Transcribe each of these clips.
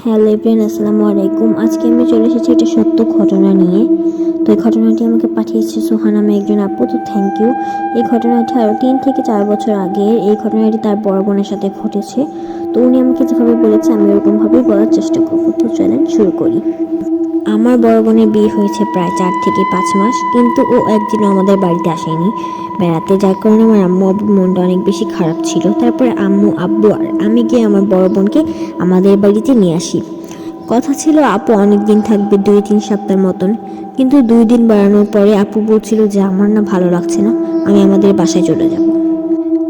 Hello everyone, আসসালামু আলাইকুম। আজকে আমি চলে এসেছি একটা সত্য ঘটনা নিয়ে। তো এই ঘটনাটি আমাকে পাঠিয়েছে সোহান নামে একজন আপু। তো থ্যাংক ইউ। এই ঘটনাটি আরও 3 থেকে 4 বছর আগে এই ঘটনাটি তার বড় বোনের সাথে ঘটেছে। তো উনি আমাকে যেভাবে বলেছে আমি ওরকমভাবেই বলার চেষ্টা করবো। তো চলেন শুরু করি। আমার বড় বোনের বিয়ে হয়েছে প্রায় 4 থেকে 5 মাস, কিন্তু ও একদিনও আমাদের বাড়িতে আসেনি বেড়াতে, যার কারণে আমার আম্মু আব্বুর মনটা অনেক বেশি খারাপ ছিল। তারপরে আম্মু আব্বু আর আমি গিয়ে আমার বড় বোনকে আমাদের বাড়িতে নিয়ে আসি। কথা ছিল আপু অনেক দিন থাকবে, 2-3 সপ্তাহের মতন, কিন্তু 2 দিন বেড়ানোর পরে আপু বলছিল যে আমার না ভালো লাগছে না, আমি আমাদের বাসায় চলে যাব।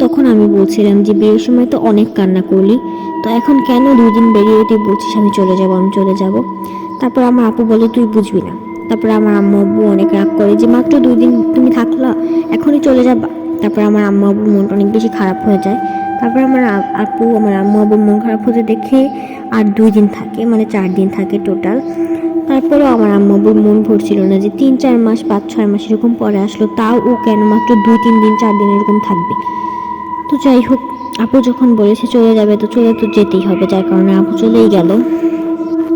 তখন আমি বলছিলাম যে বিয়ের সময় তো অনেক কান্না করলি, তো এখন কেন 2 দিন বেরিয়ে তুই বলছিস আমি চলে যাব আমি চলে যাব। তারপর আমার আপু বলে তুই বুঝবি না। তারপর আমার আম্মু আব্বু অনেক রাগ করে যে মাত্র 2 দিন তুমি থাকলা, এখনই চলে যাবা। তারপর আমার আম্মু আব্বুর মনটা অনেক বেশি খারাপ হয়ে যায়। তারপর আমার আপু আমার আম্মু আব্বুর মন খারাপ হতে দেখে আর 2 দিন থাকে, মানে 4 দিন থাকে টোটাল। তারপরেও আমার আম্মু আব্বুর মন ভরছিল না যে 3-4 মাস 5-6 মাস এরকম পরে আসলো, তাও ও কেন মাত্র 2-3 দিন 4 দিন এরকম থাকবে। তো যাই হোক, আপু যখন বলেছে চলে যাবে তো চলে তো যেতেই হবে, যার কারণে আপু চলেই গেল।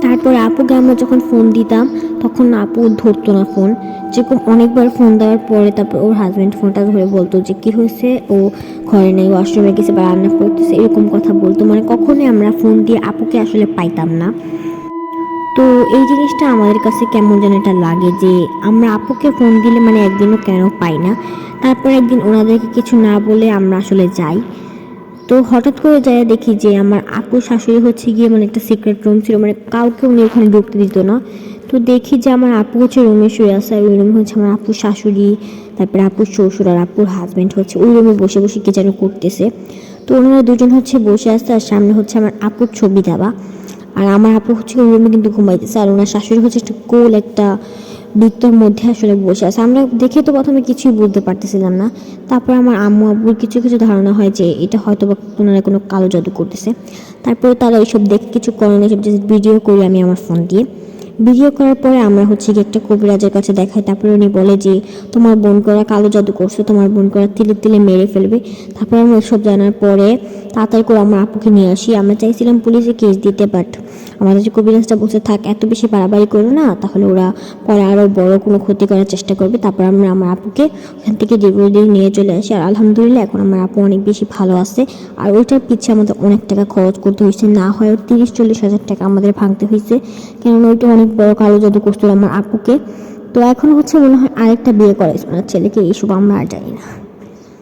তারপরে আপুকে আমরা যখন ফোন দিতাম তখন আপু ধরতো না ফোন। যেরকম অনেকবার ফোন দেওয়ার পরে তারপর ওর হাজব্যান্ড ফোনটা ধরে বলতো যে কী হয়েছে, ও ঘরে নেই, ওয়াশরুমে গেছে বা রান্না করতেছে, এরকম কথা বলতো। মানে কখনোই আমরা ফোন দিয়ে আপুকে আসলে পাইতাম না। তো এই জিনিসটা আমাদের কাছে কেমন যেন এটা লাগে যে আমরা আপুকে ফোন দিলে মানে একদিনও কেন পাই না। তারপর একদিন ওনাদেরকে কিছু না বলে আমরা আসলে যাই। তো হঠাৎ করে যায় দেখি যে আমার আপুর শাশুড়ি হচ্ছে গিয়ে, মানে একটা সিক্রেট রুম ছিল, মানে কাউকে উনি ওখানে ঢুকতে দিত না। তো দেখি যে আমার আপু হচ্ছে রুমে শুয়ে আসে, আর ওই রুমে হচ্ছে আমার আপুর শাশুড়ি, তারপরে আপুর শ্বশুর আর আপুর হাজব্যান্ড হচ্ছে ওই রুমে বসে বসে কে যেন করতেছে। তো ওনারা দুজন হচ্ছে বসে আসছে, আর সামনে হচ্ছে আমার আপুর ছবি দেওয়া। আর আমার আপু হচ্ছে ওই রুমে কিন্তু ঘুমাইতেছে, আর ওনার শাশুড়ি হচ্ছে একটা গোল একটা বৃত্তর মধ্যে আসলে বসে আছে। আমরা দেখে তো প্রথমে কিছুই বুঝতে পারতেছিলাম না। তারপর আমার আম্মু আব্বুর কিছু কিছু ধারণা হয় যে এটা হয়তো বা ওনারা কোনো কালো জাদু করতেছে। তারপরে তারা এইসব দেখে কিছু করে না, এইসব ভিডিও করি আমি আমার ফোন দিয়ে। ভিডিও করার পরে আমরা হচ্ছে গিয়ে একটা কবিরাজের কাছে দেখাই। তারপরে উনি বলে যে তোমার বোন করা কালো জাদু করছে, তোমার বোন করা তিলে তিলে মেরে ফেলবে। তারপরে আমরা ওইসব জানার পরে তাড়াতাড়ি করে আমার আপুকে নিয়ে আসি। আমরা চাইছিলাম পুলিশে কেস দিতে, বাট আমাদের যে কবিরাজটা বসে থাক এত বেশি বাড়াবাড়ি করো না, তাহলে ওরা পরে আরও বড় কোনো ক্ষতি করার চেষ্টা করবে। তারপর আমরা আমার আপুকে ওখান থেকে দীর্ঘদিন নিয়ে চলে আসি। আর আলহামদুলিল্লাহ এখন আমার আপু অনেক বেশি ভালো আছে। আর ওইটার পিছিয়ে আমাদের অনেক টাকা খরচ করতে হয়েছে, না হয় 30-40 হাজার টাকা আমাদের ভাঙতে হয়েছে, কেননা ওইটা অনেক বড় কালো জাদু করছিল আমার আপুকে। তো এখন হচ্ছে মনে হয় আরেকটা বিয়ে করাইছে ওনার ছেলেকে, এইসব আমরা আর জানি না।